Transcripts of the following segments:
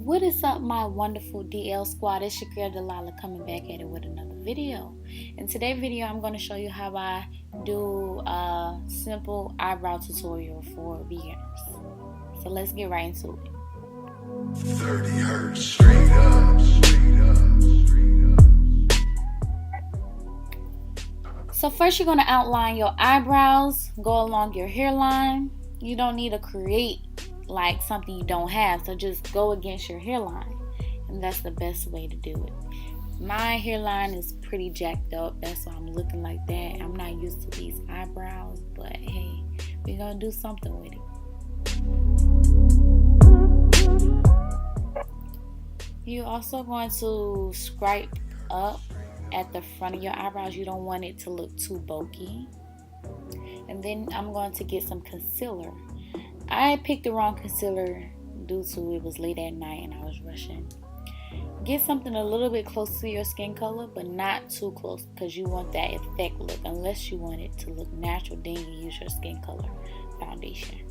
What is up, my wonderful DL squad? It's your girl Delilah coming back at it with another video. In today's video, I'm going to show you how I do a simple eyebrow tutorial for beginners. So let's get right into it. 30 hertz straight up, straight up, straight up. So first you're going to outline your eyebrows, go along your hairline. You don't need to create like something you don't have, so just go against your hairline, and that's the best way to do it. My hairline is pretty jacked up, that's why I'm looking like that. I'm not used to these eyebrows, but hey, we're gonna do something with it. You're also going to scrape up at the front of your eyebrows. You don't want it to look too bulky. And then I'm going to get some concealer. I picked the wrong concealer due to it was late at night and I was rushing. Get something a little bit close to your skin color, but not too close, because you want that effect look. Unless you want it to look natural, then you use your skin color foundation.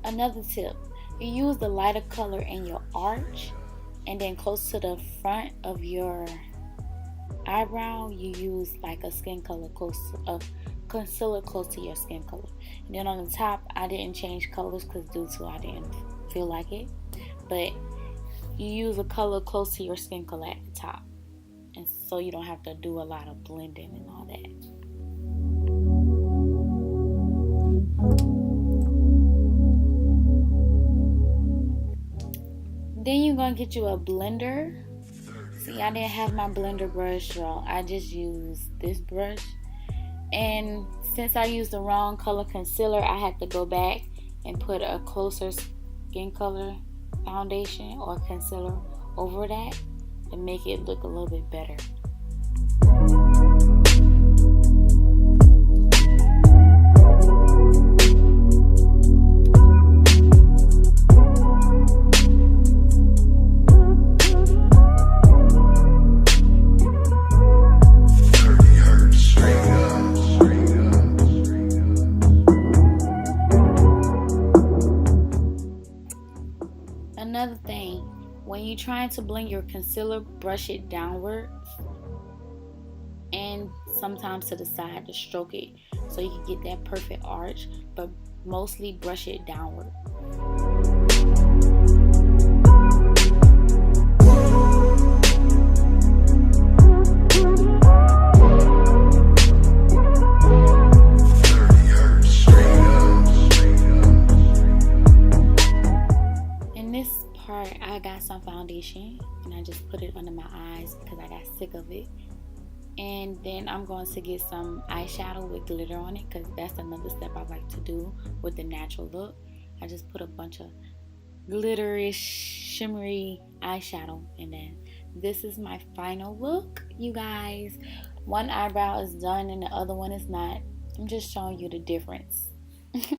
Another tip, you use the lighter color in your arch, and then close to the front of your eyebrow, you use like a skin color concealer close to your skin color. And then on the top, I didn't change colors because I didn't feel like it, but you use a color close to your skin color at the top, and so you don't have to do a lot of blending and all that. Then you're gonna get you a blender. See, I didn't have my blender brush, y'all. I just used this brush. And since I used the wrong color concealer, I had to go back and put a closer skin color foundation or concealer over that to make it look a little bit better. Another thing, when you're trying to blend your concealer, brush it downwards and sometimes to the side to stroke it so you can get that perfect arch, but mostly brush it downward. I got some foundation and I just put it under my eyes because I got sick of it. And then I'm going to get some eyeshadow with glitter on it, because that's another step I like to do with the natural look. I just put a bunch of glitterish, shimmery eyeshadow, and then this is my final look, you guys. One eyebrow is done and the other one is not. I'm just showing you the difference.